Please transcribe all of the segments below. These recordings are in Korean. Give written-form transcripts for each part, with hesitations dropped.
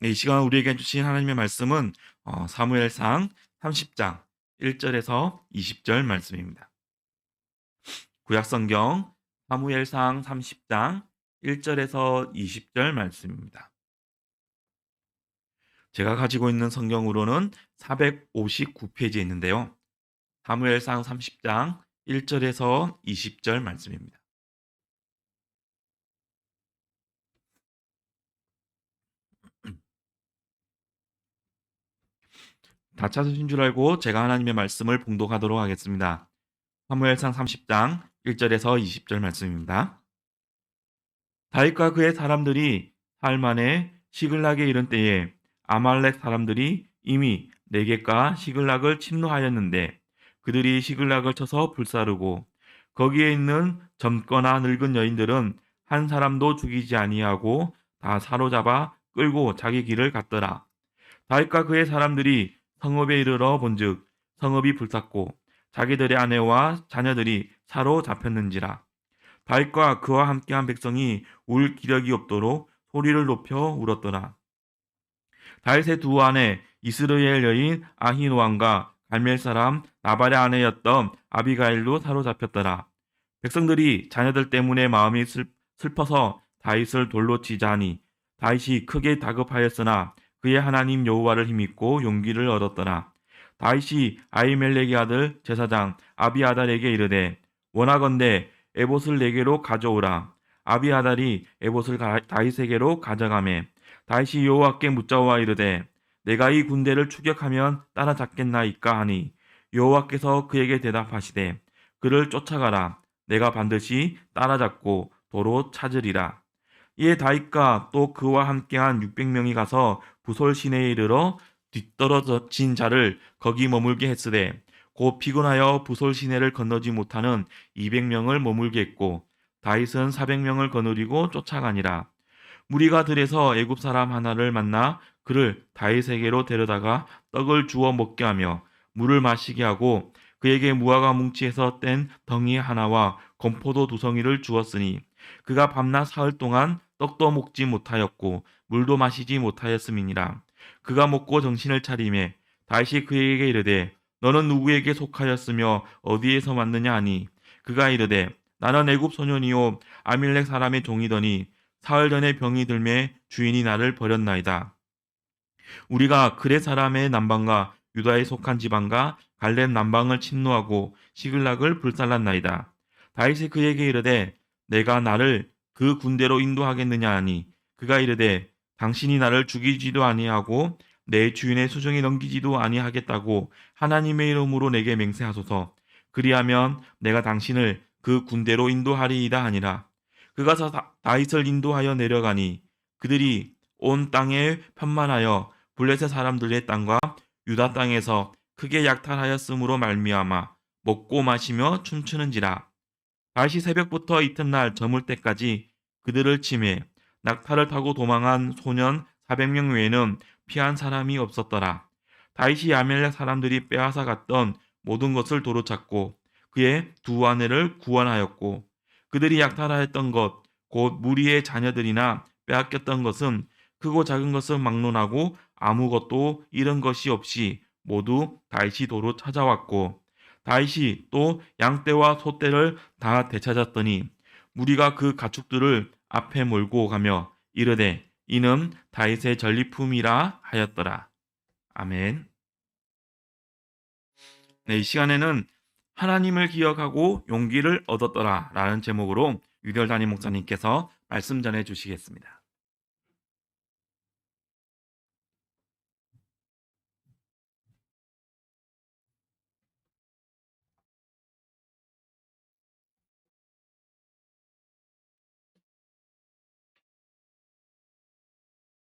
네, 이 시간 우리에게 주신 하나님의 말씀은 사무엘상 30장 1절에서 20절 말씀입니다. 구약성경 사무엘상 30장 1절에서 20절 말씀입니다. 제가 가지고 있는 성경으로는 459페이지에 있는데요. 사무엘상 30장 1절에서 20절 말씀입니다. 다 찾으신 줄 알고 제가 하나님의 말씀을 봉독하도록 하겠습니다. 사무엘상 30장 1절에서 20절 말씀입니다. 다윗과 그의 사람들이 사흘 만에 시글락에 이른 때에 아말렉 사람들이 이미 네겝과 시글락을 침노하였는데 그들이 시글락을 쳐서 불사르고 거기에 있는 젊거나 늙은 여인들은 한 사람도 죽이지 아니하고 다 사로잡아 끌고 자기 길을 갔더라. 다윗과 그의 사람들이 성읍에 이르러 본즉 성읍이 불탔고 자기들의 아내와 자녀들이 사로잡혔는지라. 다윗과 그와 함께한 백성이 울 기력이 없도록 소리를 높여 울었더라. 다윗의 두 아내 이스라엘 여인 아히노암과 갈멜 사람 나발의 아내였던 아비가일도 사로잡혔더라. 백성들이 자녀들 때문에 마음이 슬퍼서 다윗을 돌로 치자니 다윗이 크게 다급하였으나 그의 하나님 여호와를 힘입고 용기를 얻었더라. 다윗이 아히멜렉의 아들 제사장 아비아달에게 이르되 원하건대 에봇을 내게로 가져오라. 아비아달이 에봇을 다윗에게로 가져가매 다윗이 여호와께 묻자와 이르되 내가 이 군대를 추격하면 따라잡겠나이까 하니 여호와께서 그에게 대답하시되 그를 쫓아가라. 내가 반드시 따라잡고 도로 찾으리라. 이에 다윗과 또 그와 함께한 600명이 가서 부솔 시내에 이르러 뒤떨어진 자를 거기 머물게 했으되 곧 피곤하여 부솔 시내를 건너지 못하는 200명을 머물게 했고 다윗은 400명을 거느리고 쫓아가니라. 무리가 들에서 애굽 사람 하나를 만나 그를 다윗에게로 데려다가 떡을 주어 먹게 하며 물을 마시게 하고 그에게 무화과 뭉치에서 뗀 덩이 하나와 건포도 2송이를 주었으니 그가 밤낮 사흘 동안 떡도 먹지 못하였고 물도 마시지 못하였음이니라. 그가 먹고 정신을 차리매 다윗이 그에게 이르되 너는 누구에게 속하였으며 어디에서 왔느냐 하니 그가 이르되 나는 애굽 소년이요 아밀렉 사람의 종이더니 사흘 전에 병이 들매 주인이 나를 버렸나이다. 우리가 그레 사람의 남방과 유다에 속한 지방과 갈렙 남방을 침노하고 시글락을 불살랐나이다. 다윗이 그에게 이르되 내가 나를 그 군대로 인도하겠느냐 하니 그가 이르되 당신이 나를 죽이지도 아니하고 내 주인의 수중에 넘기지도 아니하겠다고 하나님의 이름으로 내게 맹세하소서. 그리하면 내가 당신을 그 군대로 인도하리이다 하니라. 그가 다윗을 인도하여 내려가니 그들이 온 땅에 편만하여 블레셋 사람들의 땅과 유다 땅에서 크게 약탈하였으므로 말미암아 먹고 마시며 춤추는지라. 다시 새벽부터 이튿날 저물 때까지 그들을 치매 낙타를 타고 도망한 소년 400명 외에는 피한 사람이 없었더라. 다윗이 아멜렉 사람들이 빼앗아 갔던 모든 것을 도로 찾고 그의 두 아내를 구원하였고 그들이 약탈하였던 것 곧 무리의 자녀들이나 빼앗겼던 것은 크고 작은 것을 막론하고 아무것도 잃은 것이 없이 모두 다윗이 도로 찾아왔고 다윗이 또 양떼와 소떼를 다 되찾았더니 무리가 그 가축들을 앞에 몰고 가며 이르되 이는 다윗의 전리품이라 하였더라. 아멘. 네, 이 시간에는 하나님을 기억하고 용기를 얻었더라 라는 제목으로 유별 담임 목사님께서 말씀 전해 주시겠습니다.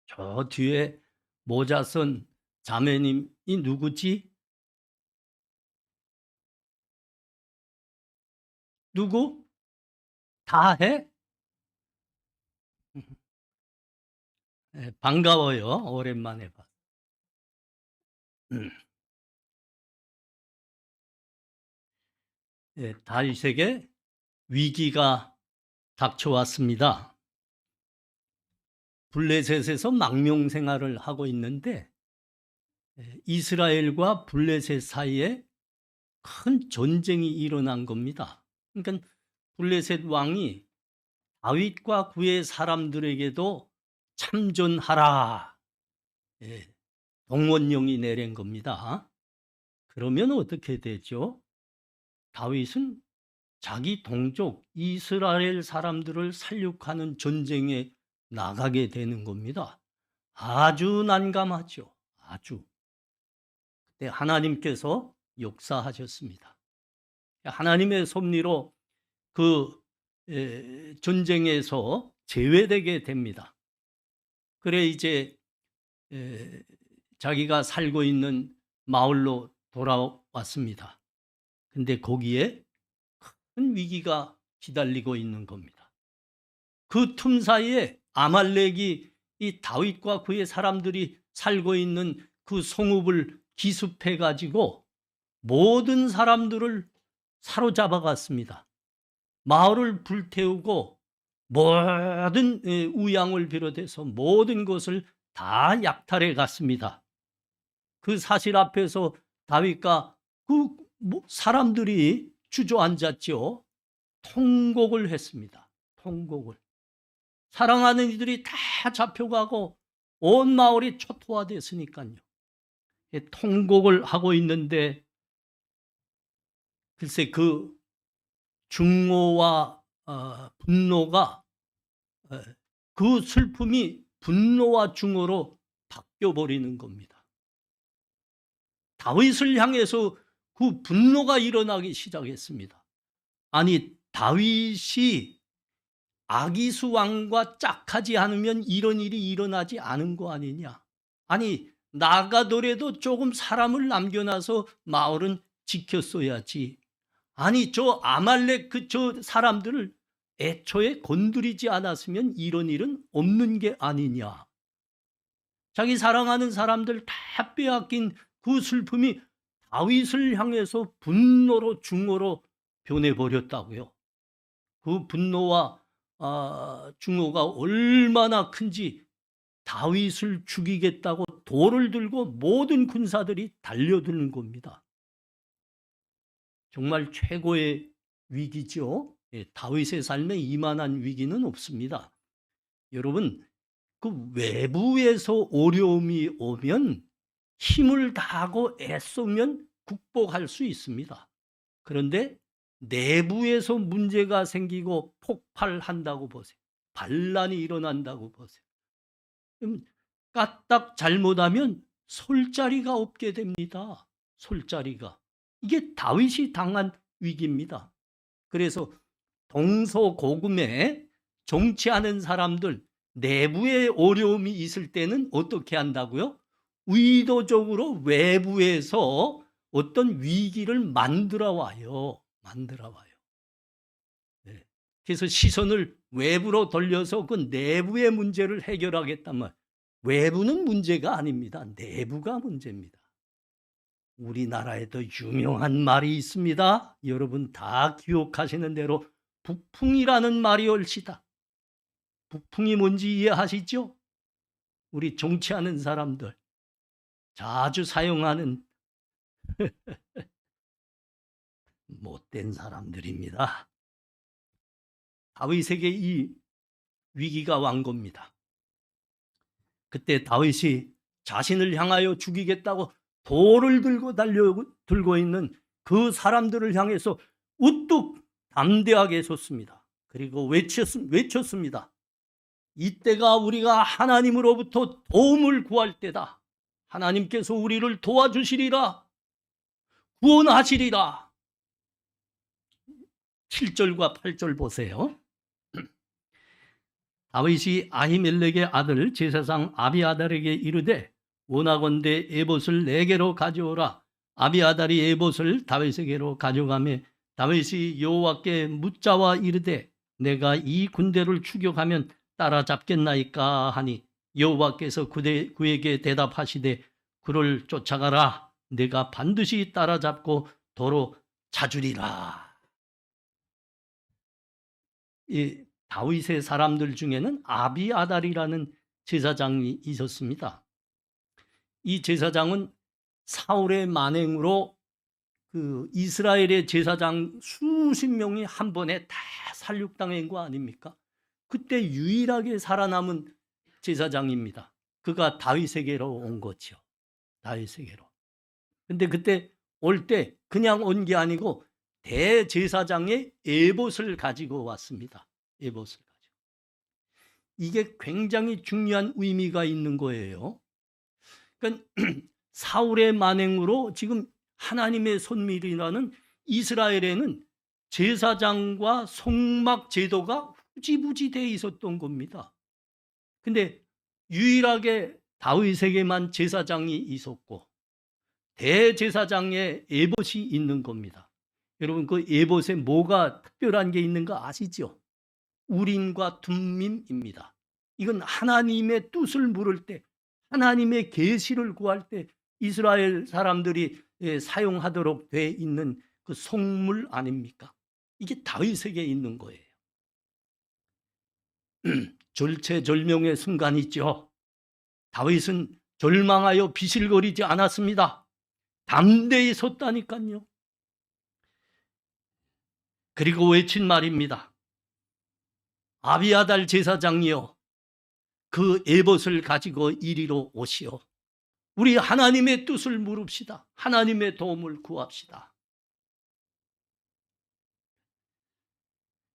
저 뒤에 모자 쓴 자매님이 누구지? 누구? 다 해? 네, 반가워요. 오랜만에 봐. 네, 다윗에게 위기가 닥쳐왔습니다. 블레셋에서 망명 생활을 하고 있는데 이스라엘과 블레셋 사이에 큰 전쟁이 일어난 겁니다. 그러니까 블레셋 왕이 다윗과 그의 사람들에게도 참전하라, 동원령이 내린 겁니다. 그러면 어떻게 되죠? 다윗은 자기 동족 이스라엘 사람들을 살육하는 전쟁에 나가게 되는 겁니다. 아주 난감하죠. 아주. 그때 하나님께서 역사하셨습니다. 하나님의 섭리로 그 전쟁에서 제외되게 됩니다. 그래 이제 자기가 살고 있는 마을로 돌아왔습니다. 근데 거기에 큰 위기가 기다리고 있는 겁니다. 그 틈 사이에 아말렉이 이 다윗과 그의 사람들이 살고 있는 그 성읍을 기습해 가지고 모든 사람들을 사로잡아 갔습니다. 마을을 불태우고 모든 우양을 비롯해서 모든 것을 다 약탈해 갔습니다. 그 사실 앞에서 다윗과 그 사람들이 주저앉았죠. 통곡을 했습니다. 통곡을. 사랑하는 이들이 다 잡혀가고 온 마을이 초토화됐으니까요. 통곡을 하고 있는데 글쎄 그 중노와 분노가 그 슬픔이 분노와 중노로 바뀌어버리는 겁니다. 다윗을 향해서 그 분노가 일어나기 시작했습니다. 아니 다윗이 아기스 왕과 짝하지 않으면 이런 일이 일어나지 않은 거 아니냐. 아니 나가더라도 조금 사람을 남겨놔서 마을은 지켰어야지. 아니 저 아말렉 저 사람들을 애초에 건드리지 않았으면 이런 일은 없는 게 아니냐. 자기 사랑하는 사람들 다 빼앗긴 그 슬픔이 다윗을 향해서 분노로 중노로 변해버렸다고요. 그 분노와 중노가 얼마나 큰지 다윗을 죽이겠다고 돌을 들고 모든 군사들이 달려드는 겁니다. 정말 최고의 위기죠. 다윗의 삶에 이만한 위기는 없습니다. 여러분, 그 외부에서 어려움이 오면 힘을 다하고 애쓰면 극복할 수 있습니다. 그런데 내부에서 문제가 생기고 폭발한다고 보세요. 반란이 일어난다고 보세요. 까딱 잘못하면 설 자리가 없게 됩니다. 설 자리가. 이게 다윗이 당한 위기입니다. 그래서 동서고금에 정치하는 사람들 내부에 어려움이 있을 때는 어떻게 한다고요? 의도적으로 외부에서 어떤 위기를 만들어 와요. 네. 그래서 시선을 외부로 돌려서 그 내부의 문제를 해결하겠다면 외부는 문제가 아닙니다. 내부가 문제입니다. 우리나라에도 유명한 말이 있습니다. 여러분 다 기억하시는 대로 북풍이라는 말이 옳시다. 북풍이 뭔지 이해하시죠? 우리 정치하는 사람들 자주 사용하는 못된 사람들입니다. 다윗에게 이 위기가 왕 겁니다. 그때 다윗이 자신을 향하여 죽이겠다고 돌을 들고 있는 그 사람들을 향해서 우뚝 담대하게 섰습니다. 그리고 외쳤습니다. 이때가 우리가 하나님으로부터 도움을 구할 때다. 하나님께서 우리를 도와주시리라. 구원하시리라. 7절과 8절 보세요. 다윗이 아히멜렉의 아들 제사장 아비아달에게 이르되 원하건대 에봇을 내게로 가져오라. 아비아달이 에봇을 다윗에게로 가져가매 다윗이 여호와께 묻자와 이르되 내가 이 군대를 추격하면 따라잡겠나이까 하니 여호와께서 그에게 대답하시되 그를 쫓아가라. 내가 반드시 따라잡고 도로 찾으리라. 이 다윗의 사람들 중에는 아비아달이라는 제사장이 있었습니다. 이 제사장은 사울의 만행으로 그 이스라엘의 제사장 수십 명이 한 번에 다 살육당한 거 아닙니까? 그때 유일하게 살아남은 제사장입니다. 그가 다윗에게로 온 거죠. 다윗에게로. 근데 그때 올 때 그냥 온 게 아니고 대제사장의 에봇을 가지고 왔습니다. 에봇을 가지고. 이게 굉장히 중요한 의미가 있는 거예요. 그러니까 사울의 만행으로 지금 하나님의 손밀이라는 이스라엘에는 제사장과 성막 제도가 후지부지 돼 있었던 겁니다. 근데 유일하게 다윗에게만 제사장이 있었고 대제사장의 에봇이 있는 겁니다. 여러분 그 에봇에 뭐가 특별한 게 있는가 아시죠? 우림과 둠밈입니다. 이건 하나님의 뜻을 물을 때 하나님의 계시를 구할 때 이스라엘 사람들이 사용하도록 돼 있는 그 성물 아닙니까? 이게 다윗에게 있는 거예요. 절체절명의 순간이 있죠. 다윗은 절망하여 비실거리지 않았습니다. 담대히 섰다니까요. 그리고 외친 말입니다. 아비아달 제사장이여 그 에봇을 가지고 이리로 오시오. 우리 하나님의 뜻을 물읍시다. 하나님의 도움을 구합시다.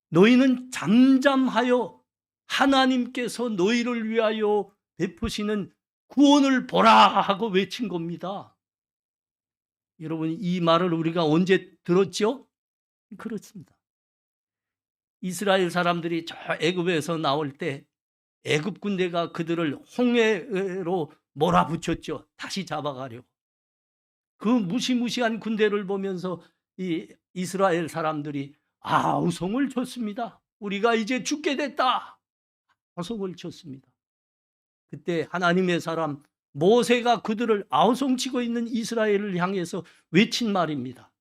너희는 잠잠하여 하나님께서 너희를 위하여 베푸시는 구원을 보라 하고 외친 겁니다. 여러분 이 말을 우리가 언제 들었죠? 그렇습니다. 이스라엘 사람들이 저 애굽에서 나올 때 애굽 군대가 그들을 홍해로 몰아붙였죠. 다시 잡아가려고. 그 무시무시한 군대를 보면서 이 이스라엘 사람들이 아우성을 쳤습니다. 우리가 이제 죽게 됐다. 아우성을 쳤습니다. 그때 하나님의 사람 모세가 그들을 아우성치고 있는 이스라엘을 향해서 외친 말입니다.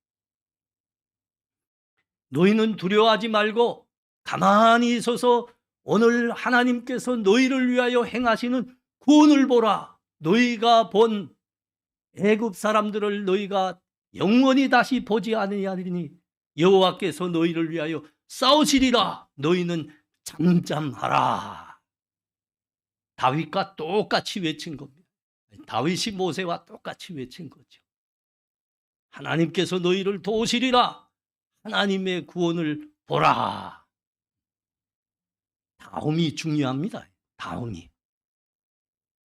너희는 두려워하지 말고 가만히 있어서 오늘 하나님께서 너희를 위하여 행하시는 구원을 보라. 너희가 본 애굽 사람들을 너희가 영원히 다시 보지 아니하리니 여호와께서 너희를 위하여 싸우시리라. 너희는 잠잠하라. 다윗과 똑같이 외친 겁니다. 다윗이 모세와 똑같이 외친 거죠. 하나님께서 너희를 도우시리라. 하나님의 구원을 보라. 다음이 중요합니다. 다음이.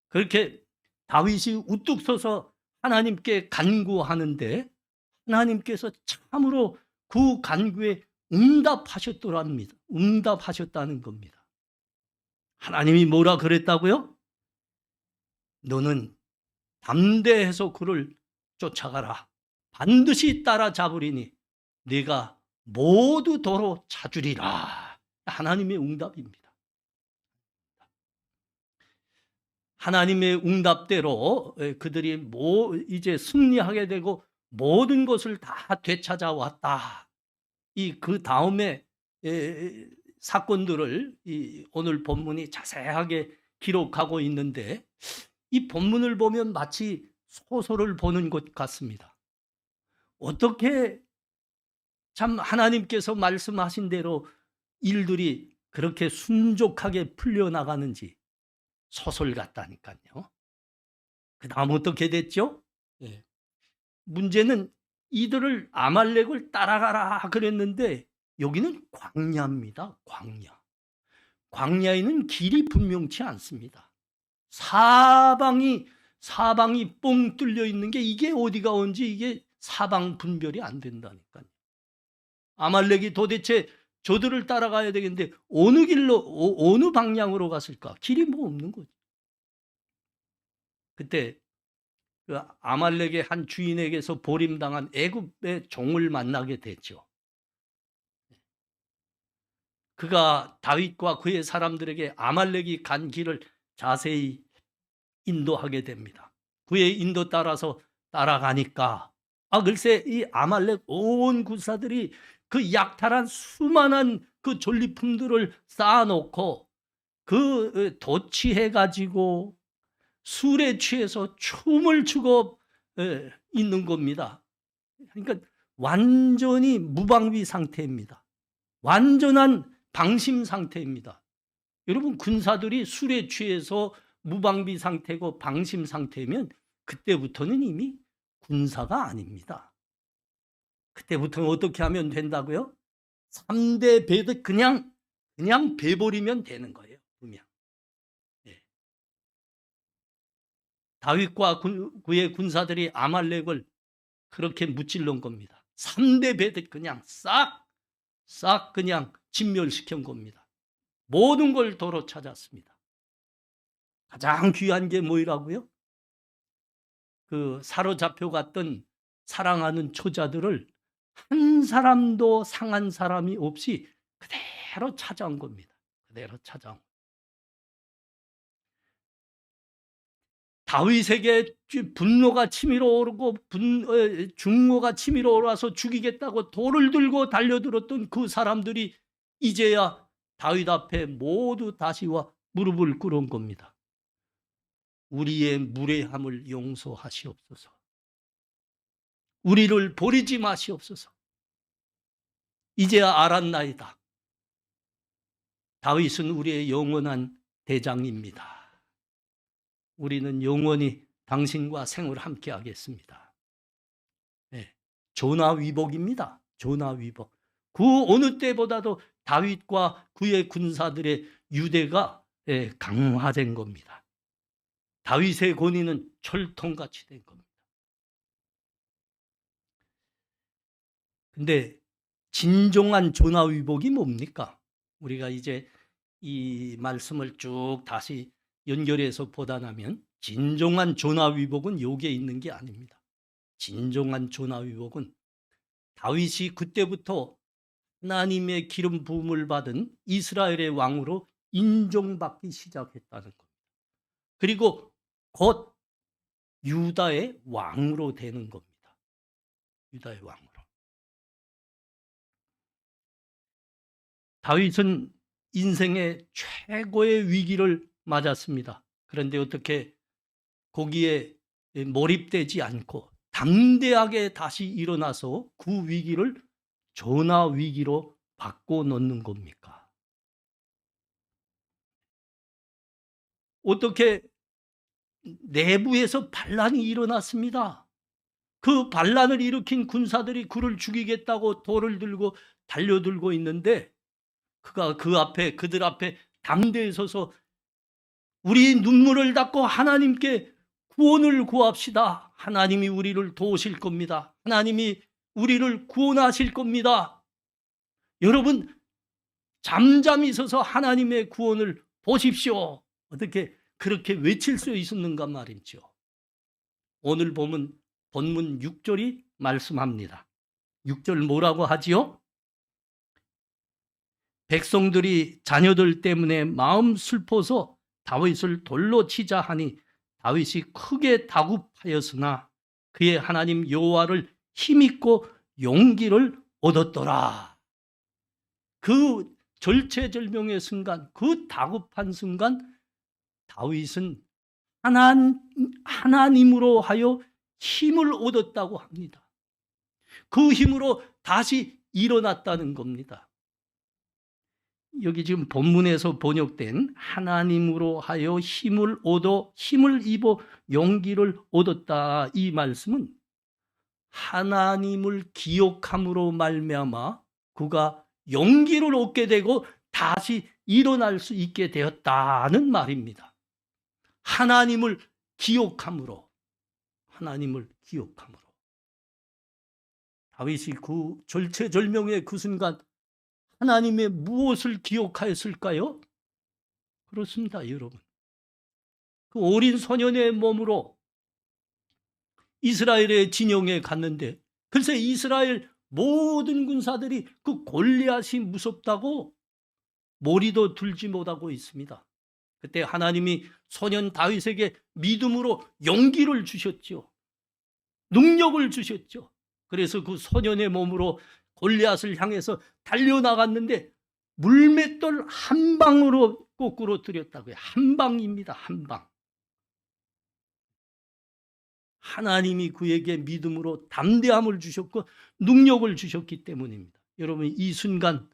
그렇게 다윗이 우뚝 서서 하나님께 간구하는데 하나님께서 참으로 그 간구에 응답하셨더랍니다. 응답하셨다는 겁니다. 하나님이 뭐라 그랬다고요? 너는 담대해서 그를 쫓아가라. 반드시 따라잡으리니 네가 모두 도로 찾으리라. 하나님의 응답입니다. 하나님의 응답대로 그들이 이제 승리하게 되고 모든 것을 다 되찾아왔다. 그 다음에 사건들을 오늘 본문이 자세하게 기록하고 있는데 이 본문을 보면 마치 소설을 보는 것 같습니다. 어떻게 참 하나님께서 말씀하신 대로 일들이 그렇게 순족하게 풀려나가는지 소설 같다니까요. 그 다음 어떻게 됐죠? 문제는 이들을 아말렉을 따라가라 그랬는데 여기는 광야입니다. 광야. 광야에는 길이 분명치 않습니다. 사방이 뻥 뚫려 있는 게 이게 어디가 온지 이게 사방 분별이 안 된다니까요. 아말렉이 도대체 저들을 따라가야 되겠는데 어느 길로 어느 방향으로 갔을까? 길이 뭐 없는 거죠. 그때 그 아말렉의 한 주인에게서 버림당한 애굽의 종을 만나게 됐죠. 그가 다윗과 그의 사람들에게 아말렉이 간 길을 자세히 인도하게 됩니다. 그의 인도 따라서 따라가니까 글쎄 이 아말렉 온 군사들이 그 약탈한 수많은 그 전리품들을 쌓아놓고 도취해 가지고 술에 취해서 춤을 추고 있는 겁니다. 그러니까 완전히 무방비 상태입니다. 완전한 방심 상태입니다. 여러분, 군사들이 술에 취해서 무방비 상태고 방심 상태면 그때부터는 이미 군사가 아닙니다. 그때부터는 어떻게 하면 된다고요? 3대 배도 그냥 베버리면 되는 거예요. 그냥. 예. 다윗과 그의 군사들이 아말렉을 그렇게 무찔러온 겁니다. 3대 배도 그냥 싹 그냥 진멸시킨 겁니다. 모든 걸 도로 찾았습니다. 가장 귀한 게 뭐라고요? 그 사로잡혀 갔던 사랑하는 처자들을 한 사람도 상한 사람이 없이 그대로 찾아온 겁니다. 그대로 찾아온. 다윗에게 분노가 치밀어 오르고 중노가 치밀어 오라서 죽이겠다고 돌을 들고 달려들었던 그 사람들이 이제야 다윗 앞에 모두 다시와 무릎을 꿇은 겁니다. 우리의 무례함을 용서하시옵소서. 우리를 버리지 마시옵소서. 이제야 알았나이다. 다윗은 우리의 영원한 대장입니다. 우리는 영원히 당신과 생을 함께 하겠습니다. 네, 조나위복입니다. 조나위복. 그 어느 때보다도 다윗과 그의 군사들의 유대가 강화된 겁니다. 다윗의 권위는 철통같이 된 겁니다. 근데 진정한 조나위복이 뭡니까? 우리가 이제 이 말씀을 쭉 다시 연결해서 보다 나면 진정한 조나위복은 여기에 있는 게 아닙니다. 진정한 조나위복은 다윗이 그때부터 하나님의 기름 부음을 받은 이스라엘의 왕으로 인정받기 시작했다는 겁니다. 그리고 곧 유다의 왕으로 되는 겁니다. 유다의 왕으로. 다윗은 인생의 최고의 위기를 맞았습니다. 그런데 어떻게 거기에 몰입되지 않고 담대하게 다시 일어나서 그 위기를 전화 위기로 바꿔놓는 겁니까? 어떻게 내부에서 반란이 일어났습니다. 그 반란을 일으킨 군사들이 그를 죽이겠다고 돌을 들고 달려들고 있는데 그가 그들 앞에 담대히 서서 우리 눈물을 닦고 하나님께 구원을 구합시다. 하나님이 우리를 도우실 겁니다. 하나님이 우리를 구원하실 겁니다. 여러분, 잠잠히 서서 하나님의 구원을 보십시오. 어떻게 그렇게 외칠 수 있었는가 말이죠. 오늘 본문 6절이 말씀합니다. 6절 뭐라고 하지요? 백성들이 자녀들 때문에 마음 슬퍼서 다윗을 돌로 치자 하니 다윗이 크게 다급하였으나 그의 하나님 여호와를 힘입고 용기를 얻었더라. 그 절체절명의 순간, 그 다급한 순간 다윗은 하나님으로 하여 힘을 얻었다고 합니다. 그 힘으로 다시 일어났다는 겁니다. 여기 지금 본문에서 번역된 하나님으로 하여 힘을 입어 용기를 얻었다, 이 말씀은 하나님을 기억함으로 말미암아 그가 용기를 얻게 되고 다시 일어날 수 있게 되었다는 말입니다. 하나님을 기억함으로. 다윗이 그 절체절명의 그 순간 하나님의 무엇을 기억하였을까요? 그렇습니다, 여러분. 그 어린 소년의 몸으로 이스라엘의 진영에 갔는데 글쎄 이스라엘 모든 군사들이 그 골리앗이 무섭다고 머리도 들지 못하고 있습니다. 그때 하나님이 소년 다윗에게 믿음으로 용기를 주셨죠. 능력을 주셨죠. 그래서 그 소년의 몸으로 골리앗을 향해서 달려나갔는데 물맷돌 한 방으로 거꾸로 들였다고요. 한 방입니다. 한 방. 하나님이 그에게 믿음으로 담대함을 주셨고 능력을 주셨기 때문입니다. 여러분, 이 순간,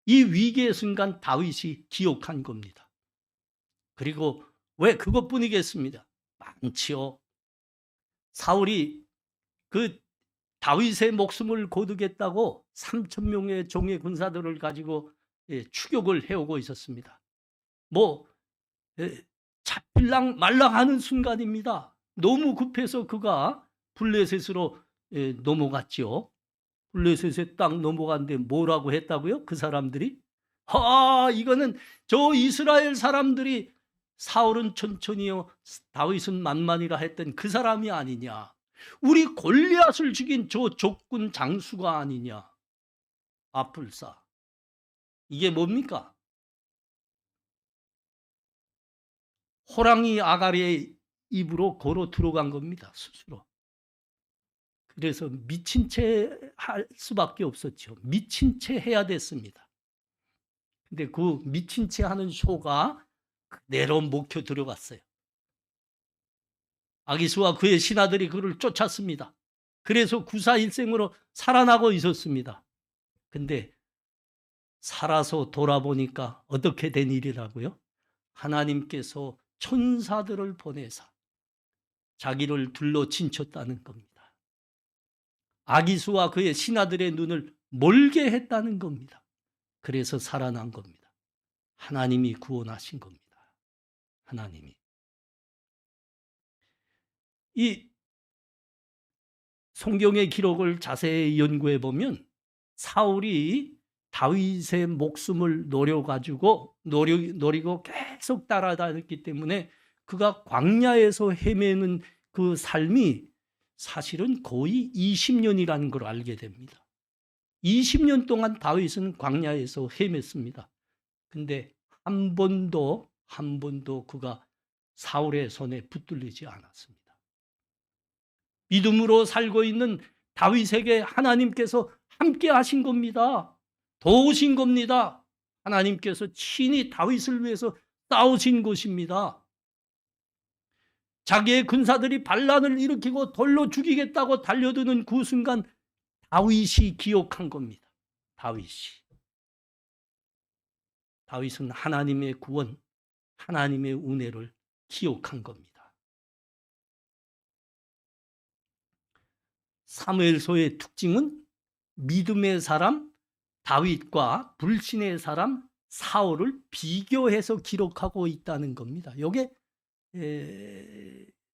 이 위기의 순간 다윗이 기억한 겁니다. 그리고 왜 그것뿐이겠습니다. 많지요. 사울이 그 다윗의 목숨을 거두겠다고 3,000명의 종의 군사들을 가지고 추격을 해오고 있었습니다. 잡힐랑 말랑하는 순간입니다. 너무 급해서 그가 블레셋으로 넘어갔지요. 블레셋에 딱 넘어갔는데 뭐라고 했다고요? 그 사람들이 이거는 저 이스라엘 사람들이 사울은 천천히요 다윗은 만만이라 했던 그 사람이 아니냐, 우리 골리앗을 죽인 저 적군 장수가 아니냐. 아플싸. 이게 뭡니까? 호랑이 아가리의 입으로 걸어 들어간 겁니다. 스스로. 그래서 미친 채 할 수밖에 없었죠. 미친 채 해야 됐습니다. 근데 그 미친 채 하는 쇼가 그대로 먹혀 들어갔어요. 아기스와 그의 신하들이 그를 쫓았습니다. 그래서 구사일생으로 살아나고 있었습니다. 근데 살아서 돌아보니까 어떻게 된 일이라고요? 하나님께서 천사들을 보내사 자기를 둘러 진쳤다는 겁니다. 아기수와 그의 신하들의 눈을 멀게 했다는 겁니다. 그래서 살아난 겁니다. 하나님이 구원하신 겁니다. 하나님이. 이 성경의 기록을 자세히 연구해 보면 사울이 다윗의 목숨을 노리고 계속 따라다녔기 때문에 그가 광야에서 헤매는 그 삶이 사실은 거의 20년이라는 걸 알게 됩니다. 20년 동안 다윗은 광야에서 헤맸습니다. 근데 한 번도 그가 사울의 손에 붙들리지 않았습니다. 믿음으로 살고 있는 다윗에게 하나님께서 함께 하신 겁니다. 도우신 겁니다. 하나님께서 친히 다윗을 위해서 싸우신 것입니다. 자기의 군사들이 반란을 일으키고 돌로 죽이겠다고 달려드는 그 순간 다윗이 기억한 겁니다. 다윗은 하나님의 구원, 하나님의 은혜를 기억한 겁니다. 사무엘서의 특징은 믿음의 사람 다윗과 불신의 사람 사울을 비교해서 기록하고 있다는 겁니다. 이게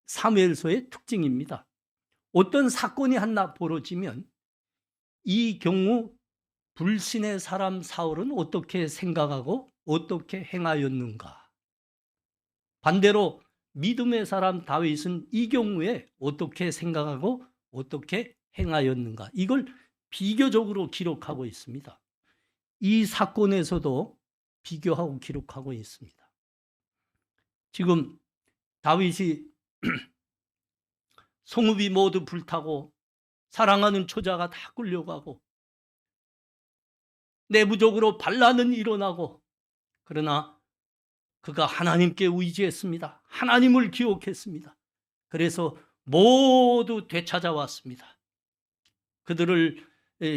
사무엘서의 특징입니다. 어떤 사건이 하나 벌어지면 이 경우 불신의 사람 사울은 어떻게 생각하고 어떻게 행하였는가? 반대로 믿음의 사람 다윗은 이 경우에 어떻게 생각하고 어떻게 행하였는가? 이걸 비교적으로 기록하고 있습니다. 이 사건에서도 비교하고 기록하고 있습니다. 지금 다윗이 성읍이 모두 불타고 사랑하는 처자가 다 끌려가고 내부적으로 반란은 일어나고, 그러나 그가 하나님께 의지했습니다. 하나님을 기억했습니다. 그래서 모두 되찾아왔습니다. 그들을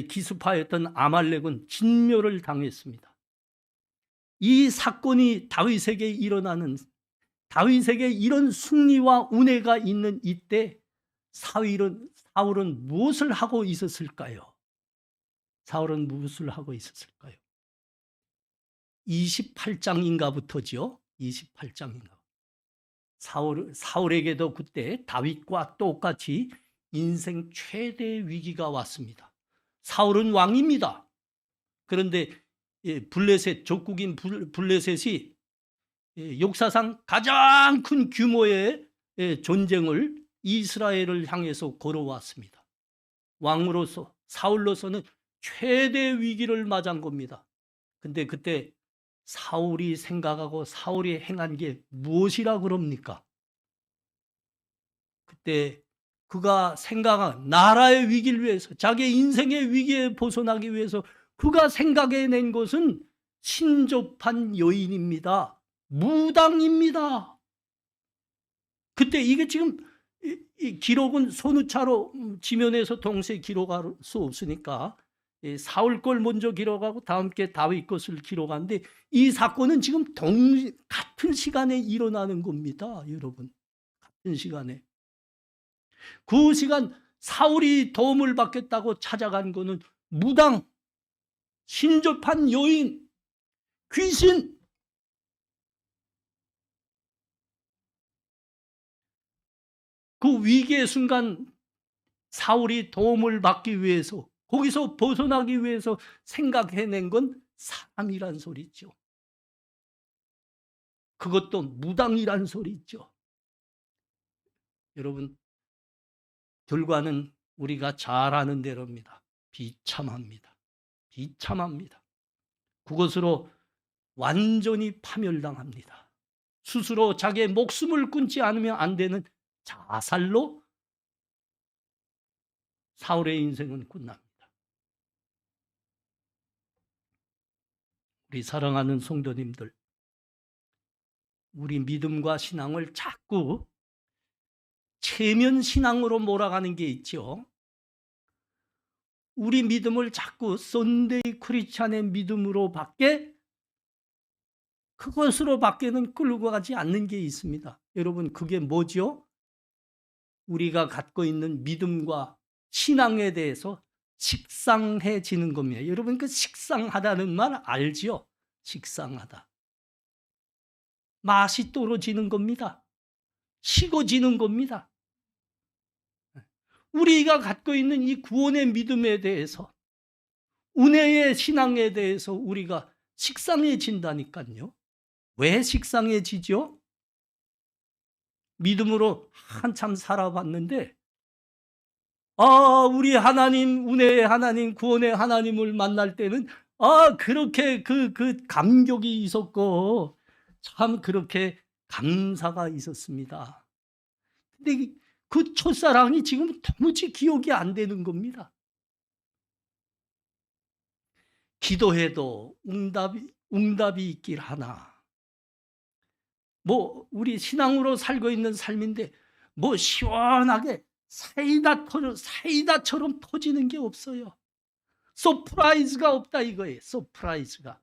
기습하였던 아말렉은 진멸을 당했습니다. 이 사건이 다윗에게 이런 승리와 은혜가 있는 이때 사울은 무엇을 하고 있었을까요? 28장인가부터죠. 28장인가. 사울에게도 그때 다윗과 똑같이 인생 최대 위기가 왔습니다. 사울은 왕입니다. 그런데 적국인 블레셋이 역사상 가장 큰 규모의 전쟁을 이스라엘을 향해서 걸어왔습니다. 왕으로서 사울로서는 최대 위기를 맞은 겁니다. 근데 그때 사울이 생각하고 사울이 행한 게 무엇이라 그럽니까? 그때 그가 생각한 나라의 위기를 위해서, 자기의 인생의 위기에 벗어나기 위해서 그가 생각해낸 것은 신접한 여인입니다. 무당입니다. 그때 이게 지금 이 기록은 손우차로 지면에서 동시에 기록할 수 없으니까 사울 걸 먼저 기록하고 다음 게 다윗 것을 기록하는데 이 사건은 지금 같은 시간에 일어나는 겁니다. 여러분. 같은 시간에. 그 시간 사울이 도움을 받겠다고 찾아간 거는 무당, 신접한 여인, 귀신. 그 위기의 순간 사울이 도움을 받기 위해서 거기서 벗어나기 위해서 생각해낸 건 사람이란 소리죠. 그것도 무당이란 소리죠. 여러분, 결과는 우리가 잘 아는 대로입니다. 비참합니다. 비참합니다. 그것으로 완전히 파멸당합니다. 스스로 자기의 목숨을 끊지 않으면 안 되는 자살로 사울의 인생은 끝납니다. 우리 사랑하는 성도님들, 우리 믿음과 신앙을 자꾸 체면 신앙으로 몰아가는 게 있죠. 우리 믿음을 자꾸 썬데이 크리스찬의 믿음으로밖에 그것으로 밖에는 끌고 가지 않는 게 있습니다. 여러분, 그게 뭐죠? 우리가 갖고 있는 믿음과 신앙에 대해서 식상해지는 겁니다. 여러분, 그 식상하다는 말 알지요? 식상하다. 맛이 떨어지는 겁니다. 식어지는 겁니다. 우리가 갖고 있는 이 구원의 믿음에 대해서, 은혜의 신앙에 대해서 우리가 식상해진다니까요. 왜 식상해지죠? 믿음으로 한참 살아봤는데, 우리 하나님, 은혜의 하나님, 구원의 하나님을 만날 때는, 그렇게 그 감격이 있었고, 참 그렇게 감사가 있었습니다. 근데 그 첫사랑이 지금 도무지 기억이 안 되는 겁니다. 기도해도 응답이 있길 하나. 우리 신앙으로 살고 있는 삶인데, 시원하게 사이다처럼 터지는 게 없어요. 서프라이즈가 없다 이거예요. 서프라이즈가.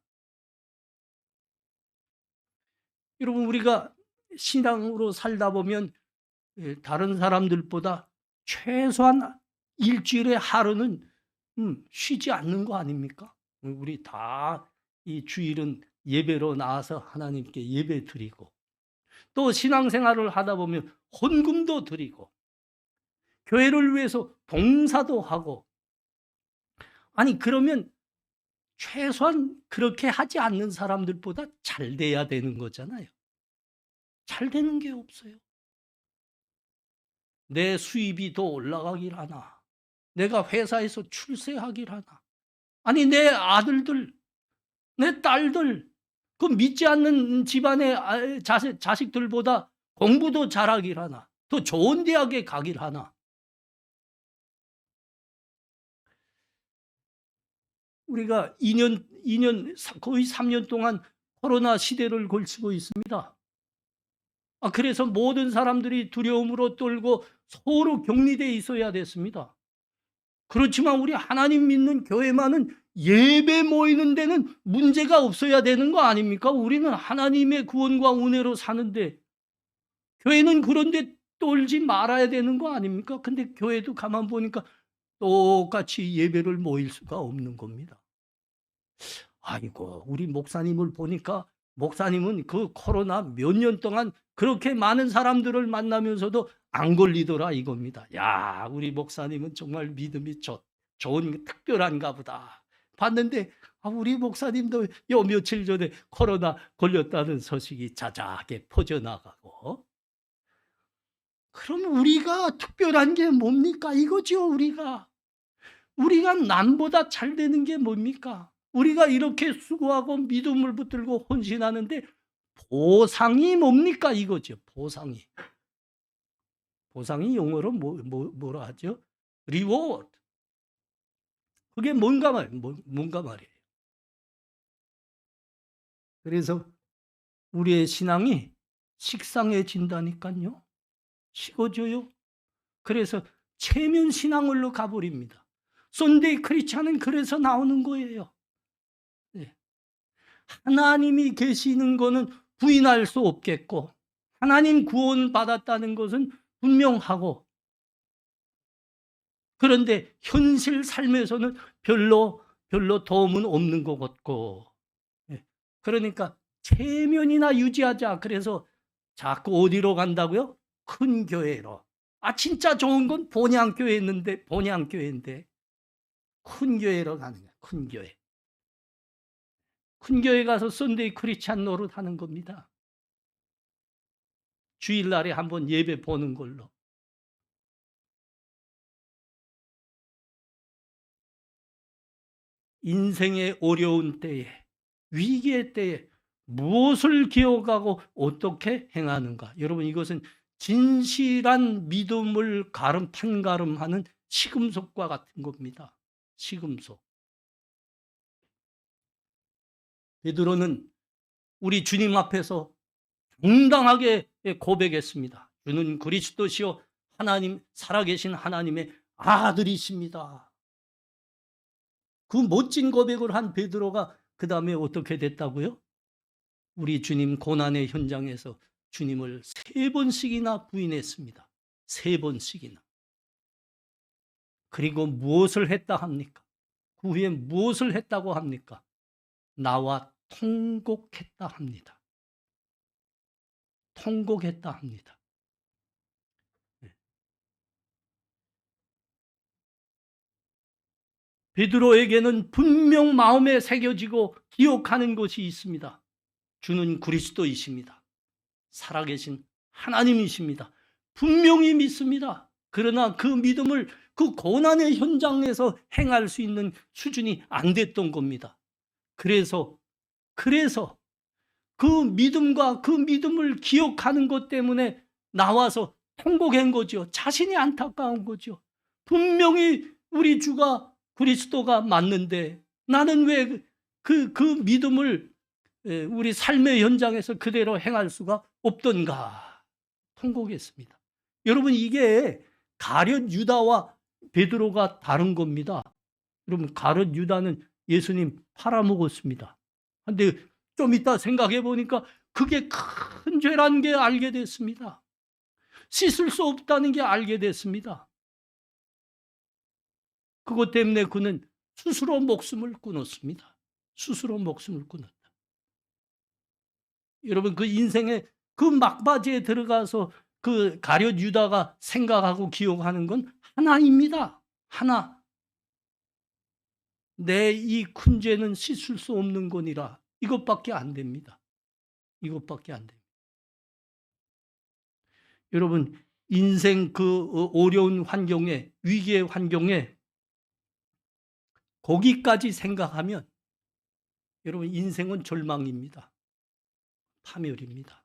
여러분, 우리가 신앙으로 살다 보면 다른 사람들보다 최소한 일주일에 하루는 쉬지 않는 거 아닙니까? 우리 다 이 주일은 예배로 나와서 하나님께 예배 드리고, 또 신앙생활을 하다 보면 헌금도 드리고, 교회를 위해서 봉사도 하고. 아니, 그러면 최소한 그렇게 하지 않는 사람들보다 잘 돼야 되는 거잖아요. 잘 되는 게 없어요. 내 수입이 더 올라가길 하나, 내가 회사에서 출세하길 하나, 아니 내 아들들, 내 딸들, 그 믿지 않는 집안의 자식들보다 공부도 잘하길 하나, 더 좋은 대학에 가길 하나. 우리가 2년 거의 3년 동안 코로나 시대를 걸치고 있습니다. 그래서 모든 사람들이 두려움으로 떨고 서로 격리되어 있어야 됐습니다. 그렇지만 우리 하나님 믿는 교회만은 예배 모이는 데는 문제가 없어야 되는 거 아닙니까? 우리는 하나님의 구원과 은혜로 사는데 교회는 그런데 떨지 말아야 되는 거 아닙니까? 근데 교회도 가만 보니까 똑같이 예배를 모일 수가 없는 겁니다. 아이고, 우리 목사님을 보니까 목사님은 그 코로나 몇 년 동안 그렇게 많은 사람들을 만나면서도 안 걸리더라 이겁니다. 야, 우리 목사님은 정말 믿음이 좋은 특별한가 보다. 봤는데 우리 목사님도 요 며칠 전에 코로나 걸렸다는 소식이 자자하게 퍼져나가고. 그럼 우리가 특별한 게 뭡니까? 이거죠. 우리가 남보다 잘 되는 게 뭡니까? 우리가 이렇게 수고하고 믿음을 붙들고 헌신하는데 보상이 뭡니까? 이거죠. 보상이 영어로 뭐라 하죠? reward. 그게 뭔가 말이에요. 그래서 우리의 신앙이 식상해진다니까요. 식어져요. 그래서 체면 신앙으로 가버립니다. 선데이 크리스찬은 그래서 나오는 거예요. 네. 하나님이 계시는 거는 부인할 수 없겠고, 하나님 구원 받았다는 것은 분명하고, 그런데 현실 삶에서는 별로 도움은 없는 것 같고, 예. 그러니까 체면이나 유지하자. 그래서 자꾸 어디로 간다고요? 큰 교회로. 진짜 좋은 건 본향교회인데 큰 교회로 가는 거야. 큰 교회. 큰 교회 가서 선데이 크리스찬 노릇하는 겁니다. 주일날에 한번 예배 보는 걸로. 인생의 어려운 때에, 위기의 때에 무엇을 기억하고 어떻게 행하는가. 여러분, 이것은 진실한 믿음을 판가름하는 시금석과 같은 겁니다. 시금석. 베드로는 우리 주님 앞에서 당당하게 고백했습니다. 주는 그리스도시요 하나님, 살아계신 하나님의 아들이십니다. 그 멋진 고백을 한 베드로가 그 다음에 어떻게 됐다고요? 우리 주님 고난의 현장에서 주님을 3번씩이나 부인했습니다. 3번씩이나. 그리고 무엇을 했다 합니까? 그 후에 무엇을 했다고 합니까? 나와 통곡했다 합니다. 통곡했다 합니다. 베드로에게는 분명 마음에 새겨지고 기억하는 것이 있습니다. 주는 그리스도이십니다. 살아계신 하나님이십니다. 분명히 믿습니다. 그러나 그 믿음을 그 고난의 현장에서 행할 수 있는 수준이 안 됐던 겁니다. 그래서 그 믿음과 그 믿음을 기억하는 것 때문에 나와서 통곡한 거죠. 자신이 안타까운 거죠. 분명히 우리 주가 그리스도가 맞는데 나는 왜 그 믿음을 우리 삶의 현장에서 그대로 행할 수가 없던가 통곡했습니다. 여러분, 이게 가룟 유다와 베드로가 다른 겁니다. 여러분, 가룟 유다는 예수님 팔아먹었습니다. 그런데 좀 이따 생각해 보니까 그게 큰 죄라는 게 알게 됐습니다. 씻을 수 없다는 게 알게 됐습니다. 그것 때문에 그는 스스로 목숨을 끊었습니다. 스스로 목숨을 끊었다. 여러분, 그 인생의 그 막바지에 들어가서 그 가룟 유다가 생각하고 기억하는 건 하나입니다. 하나. 내 이 큰 죄는 씻을 수 없는 거니라. 이것밖에 안 됩니다. 이것밖에 안 됩니다. 여러분, 인생 그 어려운 환경에, 위기의 환경에 거기까지 생각하면 여러분, 인생은 절망입니다. 파멸입니다.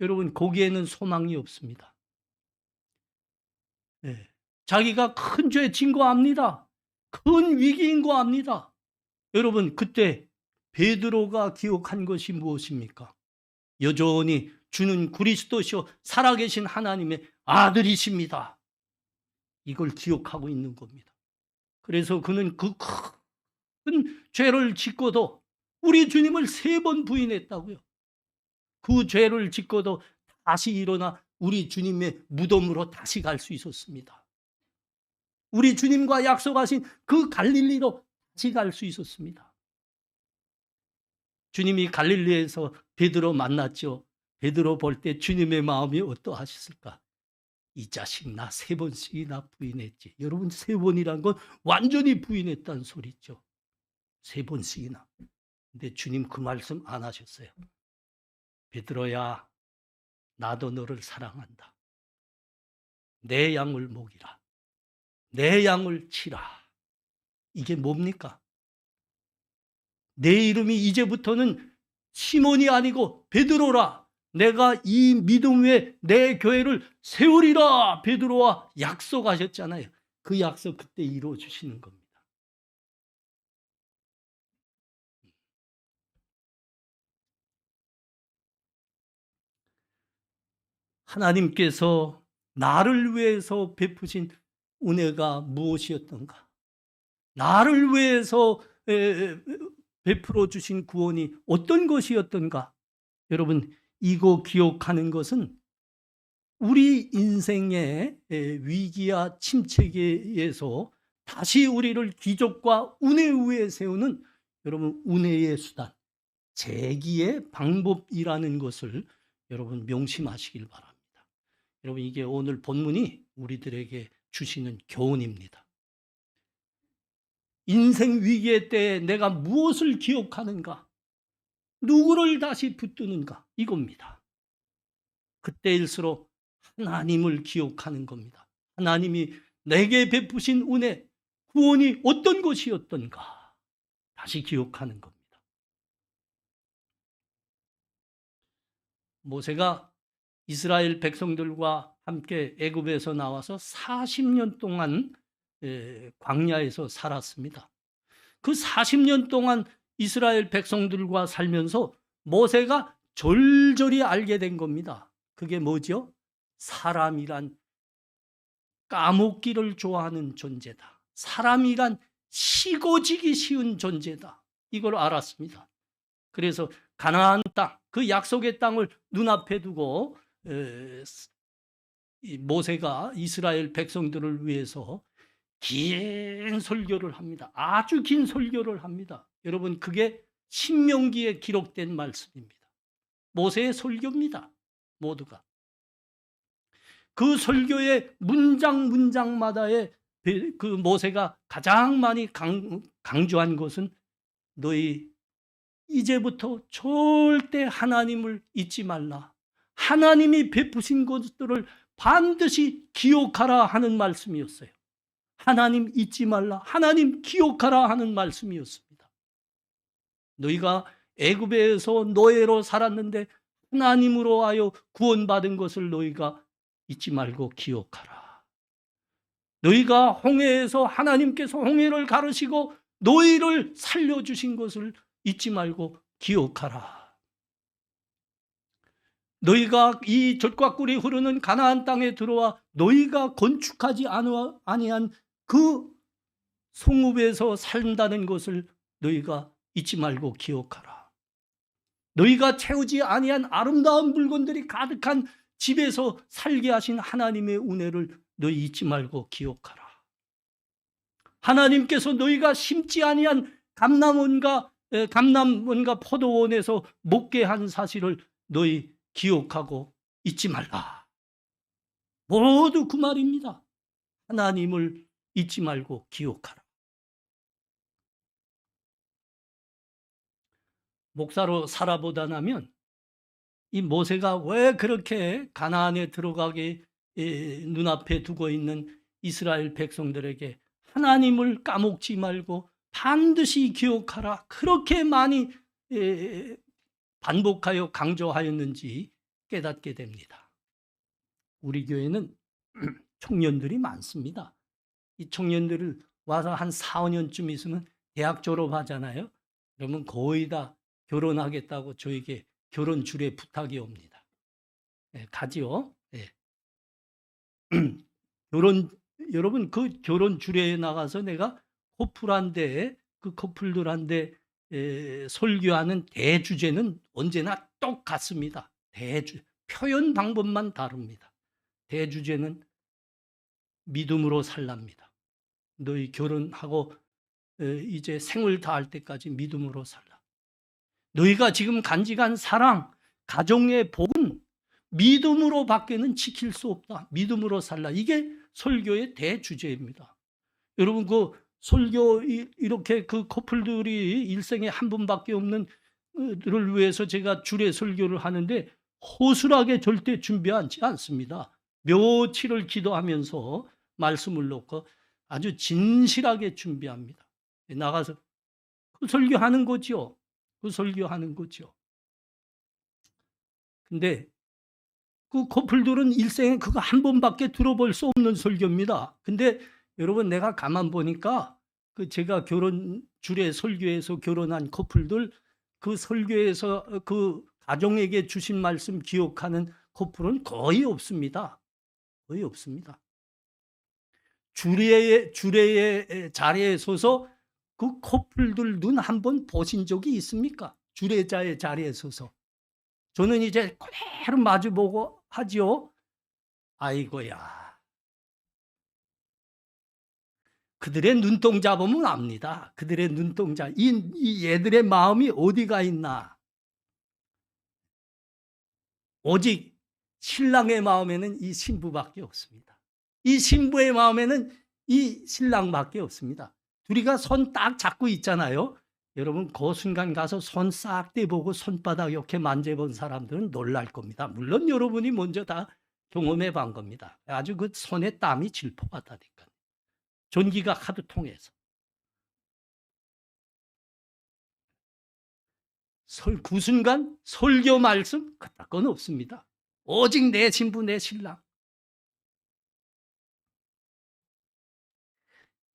여러분, 거기에는 소망이 없습니다. 네. 자기가 큰 죄 진 거 압니다. 큰 위기인 거 압니다. 여러분, 그때 베드로가 기억한 것이 무엇입니까? 여전히 주는 그리스도시요 살아계신 하나님의 아들이십니다. 이걸 기억하고 있는 겁니다. 그래서 그는 그 큰 죄를 짓고도 우리 주님을 3번 부인했다고요. 그 죄를 짓고도 다시 일어나 우리 주님의 무덤으로 다시 갈 수 있었습니다. 우리 주님과 약속하신 그 갈릴리로 다시 갈 수 있었습니다. 주님이 갈릴리에서 베드로 만났죠. 베드로 볼 때 주님의 마음이 어떠하셨을까? 이 자식 나 3번씩이나 부인했지. 여러분, 3번이란 건 완전히 부인했다는 소리죠. 3번씩이나. 근데 주님 그 말씀 안 하셨어요. 베드로야, 나도 너를 사랑한다. 내 양을 먹이라. 내 양을 치라. 이게 뭡니까? 내 이름이 이제부터는 시몬이 아니고 베드로라. 내가 이 믿음 위에 내 교회를 세우리라. 베드로와 약속하셨잖아요. 그 약속 그때 이루어 주시는 겁니다. 하나님께서 나를 위해서 베푸신 은혜가 무엇이었던가? 나를 위해서 베풀어 주신 구원이 어떤 것이었던가? 여러분, 이거 기억하는 것은 우리 인생의 위기와 침체기에서 다시 우리를 기적과 은혜 위에 세우는 여러분 은혜의 수단, 재기의 방법이라는 것을 여러분 명심하시길 바랍니다. 여러분, 이게 오늘 본문이 우리들에게 주시는 교훈입니다. 인생 위기의 때에 내가 무엇을 기억하는가? 누구를 다시 붙드는가? 이겁니다. 그때일수록 하나님을 기억하는 겁니다. 하나님이 내게 베푸신 은혜, 구원이 어떤 것이었던가? 다시 기억하는 겁니다. 모세가 이스라엘 백성들과 함께 애굽에서 나와서 40년 동안 광야에서 살았습니다. 그 40년 동안 이스라엘 백성들과 살면서 모세가 절절히 알게 된 겁니다. 그게 뭐죠? 사람이란 까먹기를 좋아하는 존재다. 사람이란 식어지기 쉬운 존재다. 이걸 알았습니다. 그래서 가나안 땅, 그 약속의 땅을 눈앞에 두고 모세가 이스라엘 백성들을 위해서 긴 설교를 합니다. 아주 긴 설교를 합니다. 여러분, 그게 신명기에 기록된 말씀입니다. 모세의 설교입니다. 모두가. 그 설교의 문장 문장마다의 그 모세가 가장 많이 강조한 것은 너희 이제부터 절대 하나님을 잊지 말라. 하나님이 베푸신 것들을 반드시 기억하라 하는 말씀이었어요. 하나님 잊지 말라. 하나님 기억하라 하는 말씀이었습니다. 너희가 애굽에서 노예로 살았는데 하나님으로 하여 구원받은 것을 너희가 잊지 말고 기억하라. 너희가 홍해에서 하나님께서 홍해를 가르시고 너희를 살려주신 것을 잊지 말고 기억하라. 너희가 이 젖과 꿀이 흐르는 가나안 땅에 들어와 너희가 건축하지 아니한 그 성읍에서 산다는 것을 너희가 잊지 말고 기억하라. 너희가 채우지 아니한 아름다운 물건들이 가득한 집에서 살게 하신 하나님의 은혜를 너희 잊지 말고 기억하라. 하나님께서 너희가 심지 아니한 감람원과 포도원에서 먹게 한 사실을 너희 기억하고 잊지 말라. 모두 그 말입니다. 하나님을 잊지 말고 기억하라. 목사로 살아보다 나면 이 모세가 왜 그렇게 가나안에 들어가게 눈앞에 두고 있는 이스라엘 백성들에게 하나님을 까먹지 말고 반드시 기억하라 그렇게 많이 반복하여 강조하였는지 깨닫게 됩니다. 우리 교회는 청년들이 많습니다. 이 청년들을 와서 한 4, 5년쯤 있으면 대학 졸업하잖아요. 그러면 거의 다 결혼하겠다고 저에게 결혼 주례 부탁이 옵니다. 가지요. 여러분 그 결혼 주례에 나가서 내가 커플한테 그 커플들한테 설교하는 대주제는 언제나 똑같습니다. 표현 방법만 다릅니다. 대주제는 믿음으로 살랍니다. 너희 결혼하고 이제 생을 다할 때까지 믿음으로 살라. 너희가 지금 간직한 사랑, 가정의 복은 믿음으로 밖에는 지킬 수 없다. 믿음으로 살라. 이게 설교의 대주제입니다. 여러분 그 설교 이렇게 그 커플들이 일생에 한 번밖에 없는 들을 위해서 제가 주례 설교를 하는데 허술하게 절대 준비하지 않습니다. 며칠을 기도하면서 말씀을 놓고 아주 진실하게 준비합니다. 나가서 그 설교하는 거죠. 그 설교하는 거죠. 근데 그 커플들은 일생에 그거 한 번밖에 들어볼 수 없는 설교입니다. 근데 여러분 내가 가만 보니까 그 제가 결혼 주례 설교에서 결혼한 커플들 그 설교에서 그 가정에게 주신 말씀 기억하는 커플은 거의 없습니다. 거의 없습니다. 주례의 자리에 서서 그 커플들 눈 한번 보신 적이 있습니까? 주례자의 자리에 서서. 저는 이제 그대로 마주보고 하지요. 아이고야. 그들의 눈동자 보면 압니다. 그들의 눈동자. 이 얘들의 마음이 어디가 있나. 오직 신랑의 마음에는 이 신부밖에 없습니다. 이 신부의 마음에는 이 신랑밖에 없습니다. 둘이가 손 딱 잡고 있잖아요. 여러분 그 순간 가서 손 싹 떼보고 손바닥 이렇게 만져본 사람들은 놀랄 겁니다. 물론 여러분이 먼저 다 경험해 본 겁니다. 아주 그 손에 땀이 질퍽 같다니까요. 전기가 하도 통해서. 그 순간 설교 말씀 그건 없습니다. 오직 내 신부 내 신랑.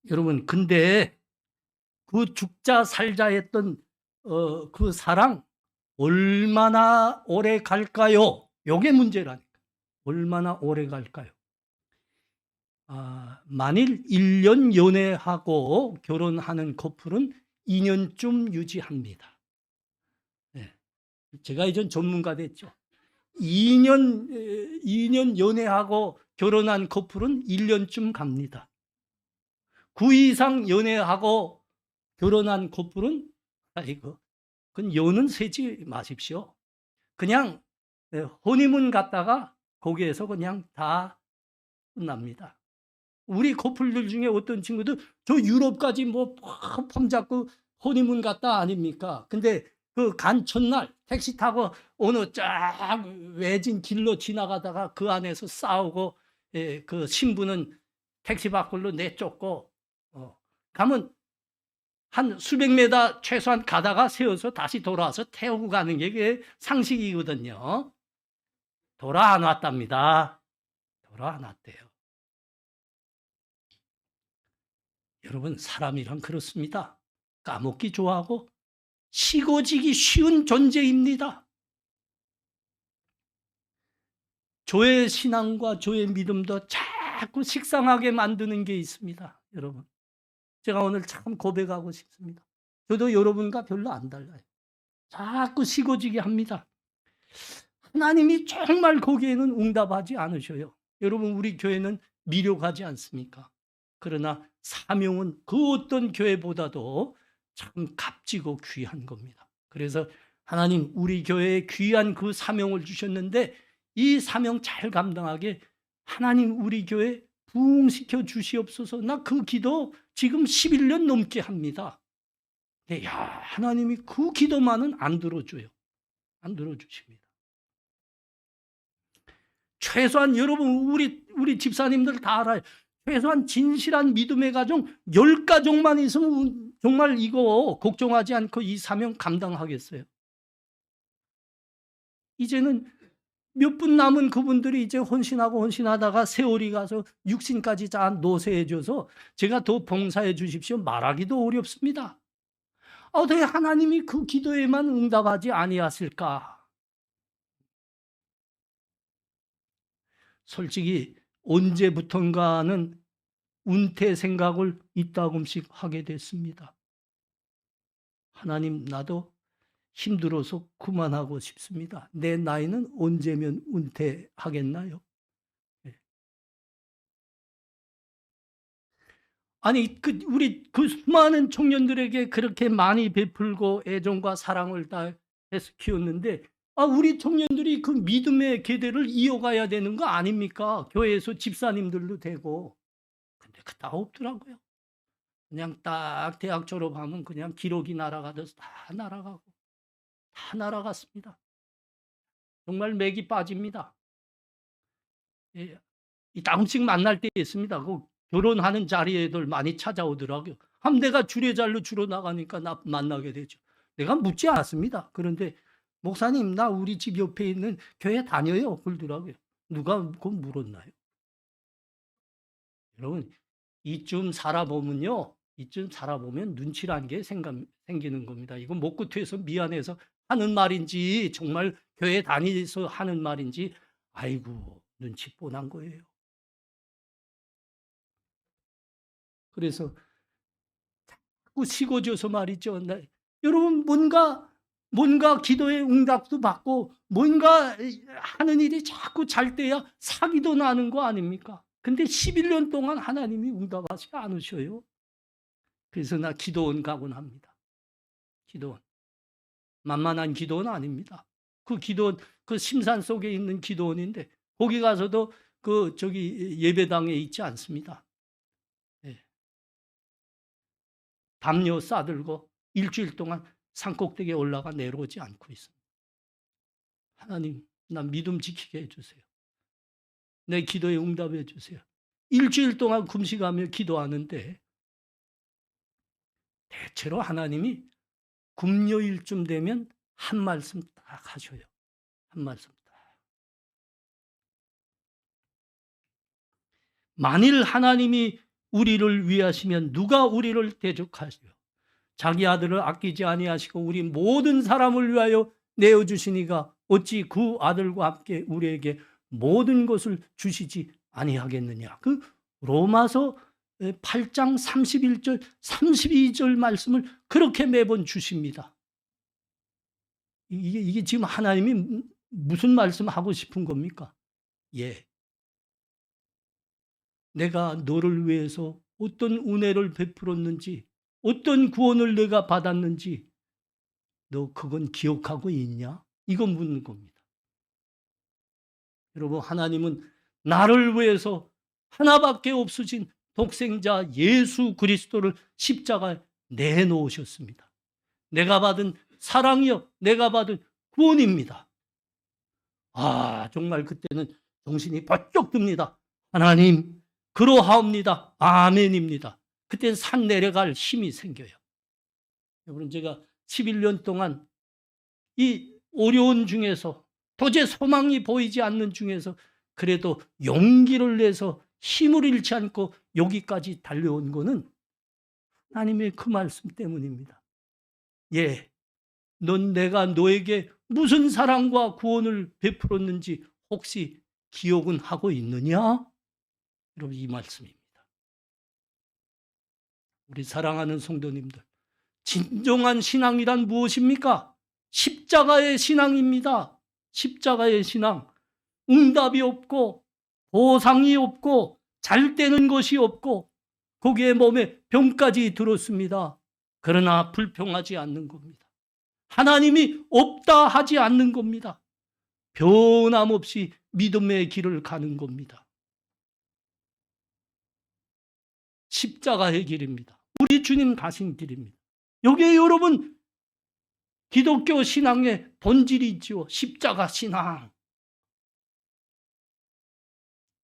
여러분 근데 그 죽자 살자 했던 그 사랑 얼마나 오래 갈까요? 요게 문제라니까. 얼마나 오래 갈까요? 만일 1년 연애하고 결혼하는 커플은 2년쯤 유지합니다. 네. 제가 이전 전문가 됐죠. 2년 연애하고 결혼한 커플은 1년쯤 갑니다. 그 이상 연애하고 결혼한 커플은 그건 연은 세지 마십시오. 그냥 허니문 갔다가 거기에서 그냥 다 끝납니다. 우리 커플들 중에 어떤 친구들 저 유럽까지 폼 잡고 허니문 갔다 아닙니까? 근데 그 간 첫날 택시 타고 어느 쫙 외진 길로 지나가다가 그 안에서 싸우고 그 신부는 택시 밖으로 내쫓고 가면 한 수백 메다 최소한 가다가 세워서 다시 돌아와서 태우고 가는 게 그게 상식이거든요. 돌아 안 왔답니다. 돌아 안 왔대요. 여러분 사람이란 그렇습니다. 까먹기 좋아하고 식어지기 쉬운 존재입니다. 저의 신앙과 저의 믿음도 자꾸 식상하게 만드는 게 있습니다. 여러분 제가 오늘 참 고백하고 싶습니다. 저도 여러분과 별로 안 달라요. 자꾸 식어지게 합니다. 하나님이 정말 거기에는 응답하지 않으셔요. 여러분 우리 교회는 미력하지 않습니까? 그러나 사명은 그 어떤 교회보다도 참 값지고 귀한 겁니다. 그래서 하나님 우리 교회에 귀한 그 사명을 주셨는데 이 사명 잘 감당하게 하나님 우리 교회 부흥시켜 주시옵소서. 나 그 기도 지금 11년 넘게 합니다. 네, 하나님이 그 기도만은 안 들어줘요. 안 들어주십니다. 최소한 여러분 우리 집사님들 다 알아요. 최소한 진실한 믿음의 가정 10가정만 있으면 정말 이거 걱정하지 않고 이 사명 감당하겠어요. 이제는 몇 분 남은 그분들이 이제 헌신하다가 세월이 가서 육신까지 다 노쇠해져서 제가 더 봉사해 주십시오 말하기도 어렵습니다. 어떻게 하나님이 그 기도에만 응답하지 아니하실까? 솔직히 언제부턴가는 은퇴 생각을 이따금씩 하게 됐습니다. 하나님 나도 힘들어서 그만하고 싶습니다. 내 나이는 언제면 은퇴하겠나요? 아니 우리 그 수많은 청년들에게 그렇게 많이 베풀고 애정과 사랑을 다해서 키웠는데 우리 청년들이 그 믿음의 계대를 이어가야 되는 거 아닙니까? 교회에서 집사님들도 되고. 근데 다 없더라고요. 그냥 딱 대학 졸업하면 그냥 기록이 날아가듯 다 날아가고 다 날아갔습니다. 정말 맥이 빠집니다. 예. 이 가끔씩 만날 때 있습니다. 그 결혼하는 자리에들 많이 찾아오더라고요. 내가 주례자로 주로 나가니까 나 만나게 되죠. 내가 묻지 않았습니다. 그런데 목사님 나 우리 집 옆에 있는 교회 다녀요. 그러더라고요. 누가 그거 물었나요? 여러분 이쯤 살아보면 눈치란 게 생기는 겁니다. 이거 목구태에서 미안해서 하는 말인지 정말 교회 다니면서 하는 말인지 아이고, 눈치 뻔한 거예요. 그래서 자꾸 식어져서 말이죠. 여러분, 뭔가 기도의 응답도 받고 뭔가 하는 일이 자꾸 잘 돼야 사기도 나는 거 아닙니까? 근데 11년 동안 하나님이 응답하지 않으셔요. 그래서 나 기도원 가곤 합니다. 기도원. 만만한 기도원 아닙니다. 그 기도원, 그 심산 속에 있는 기도원인데 거기 가서도 저기 예배당에 있지 않습니다. 예. 담요 싸들고 일주일 동안 산꼭대기에 올라가 내려오지 않고 있습니다. 하나님, 나 믿음 지키게 해주세요. 내 기도에 응답해 주세요. 일주일 동안 금식하며 기도하는데 대체로 하나님이 금요일쯤 되면 한 말씀 딱 하셔요. 한 말씀 딱. 만일 하나님이 우리를 위하시면 누가 우리를 대적하시오? 자기 아들을 아끼지 아니하시고 우리 모든 사람을 위하여 내어주시니가 어찌 그 아들과 함께 우리에게 모든 것을 주시지 아니하겠느냐. 그 로마서 8장 31절 32절 말씀을 그렇게 매번 주십니다. 이게 지금 하나님이 무슨 말씀하고 싶은 겁니까? 예. 내가 너를 위해서 어떤 은혜를 베풀었는지, 어떤 구원을 내가 받았는지 너 그건 기억하고 있냐? 이거 묻는 겁니다. 여러분, 하나님은 나를 위해서 하나밖에 없으신 독생자 예수 그리스도를 십자가에 내놓으셨습니다. 내가 받은 사랑이요, 내가 받은 구원입니다. 정말 그때는 정신이 번쩍 듭니다. 하나님, 그러하옵니다. 아멘입니다. 그때는 산 내려갈 힘이 생겨요. 여러분, 제가 11년 동안 이 어려운 중에서 도저히 소망이 보이지 않는 중에서 그래도 용기를 내서 힘을 잃지 않고 여기까지 달려온 거는 하나님의 그 말씀 때문입니다. 예, 넌 내가 너에게 무슨 사랑과 구원을 베풀었는지 혹시 기억은 하고 있느냐? 여러분, 이 말씀입니다. 우리 사랑하는 성도님들, 진정한 신앙이란 무엇입니까? 십자가의 신앙입니다. 십자가의 신앙. 응답이 없고 보상이 없고 잘 되는 것이 없고 거기에 몸에 병까지 들었습니다. 그러나 불평하지 않는 겁니다. 하나님이 없다 하지 않는 겁니다. 변함없이 믿음의 길을 가는 겁니다. 십자가의 길입니다. 우리 주님 가신 길입니다. 여기에 여러분, 기독교 신앙의 본질이 있죠. 십자가 신앙.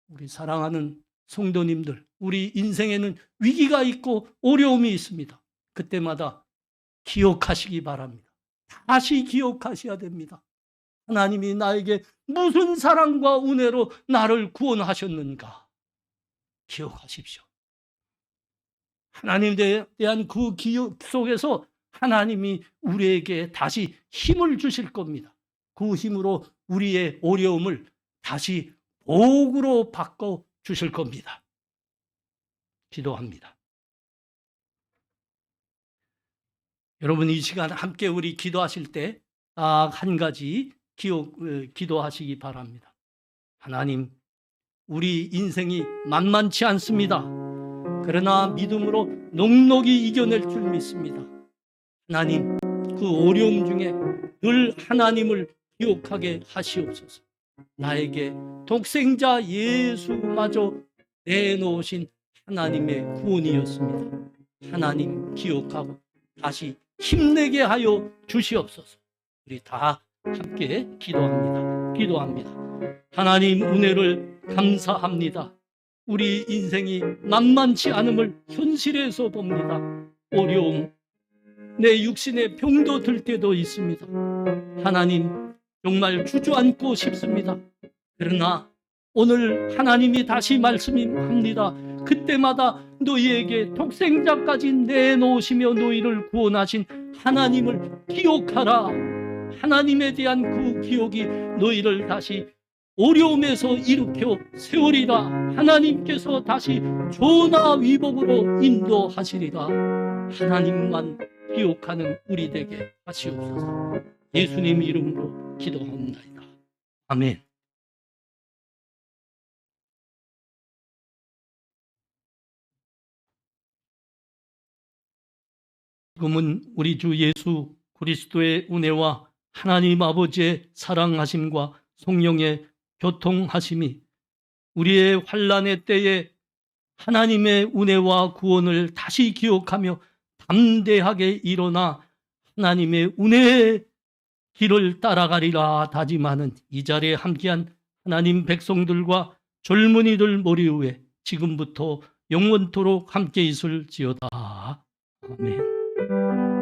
우리 사랑하는 성도님들, 우리 인생에는 위기가 있고 어려움이 있습니다. 그때마다 기억하시기 바랍니다. 다시 기억하셔야 됩니다. 하나님이 나에게 무슨 사랑과 은혜로 나를 구원하셨는가 기억하십시오. 하나님에 대한 그 기억 속에서 하나님이 우리에게 다시 힘을 주실 겁니다. 그 힘으로 우리의 어려움을 다시 복으로 바꿔 주실 겁니다. 기도합니다. 여러분, 이 시간 함께 우리 기도하실 때 한 가지 기도하시기 바랍니다. 하나님, 우리 인생이 만만치 않습니다. 그러나 믿음으로 넉넉히 이겨낼 줄 믿습니다. 하나님, 그 어려움 중에 늘 하나님을 기억하게 하시옵소서. 나에게 독생자 예수마저 내놓으신 하나님의 구원이었습니다. 하나님 기억하고 다시 힘내게 하여 주시옵소서. 우리 다 함께 기도합니다. 하나님, 은혜를 감사합니다. 우리 인생이 만만치 않음을 현실에서 봅니다. 어려움, 내 육신의 병도 들 때도 있습니다. 하나님, 정말 주저앉고 싶습니다. 그러나 오늘 하나님이 다시 말씀합니다. 그때마다 너희에게 독생자까지 내놓으시며 너희를 구원하신 하나님을 기억하라. 하나님에 대한 그 기억이 너희를 다시 어려움에서 일으켜 세우리라. 하나님께서 다시 조나 위복으로 인도하시리라. 하나님만 기억하는 우리 되게 하시옵소서. 예수님 이름으로 기도합니다. 아멘. 지금은 우리 주 예수 그리스도의 은혜와 하나님 아버지의 사랑하심과 성령의 교통하심이 우리의 환난의 때에 하나님의 은혜와 구원을 다시 기억하며 담대하게 일어나 하나님의 은혜의 길을 따라가리라 다짐하는 이 자리에 함께한 하나님 백성들과 젊은이들 머리 위에 지금부터 영원토록 함께 있을지어다. 아멘.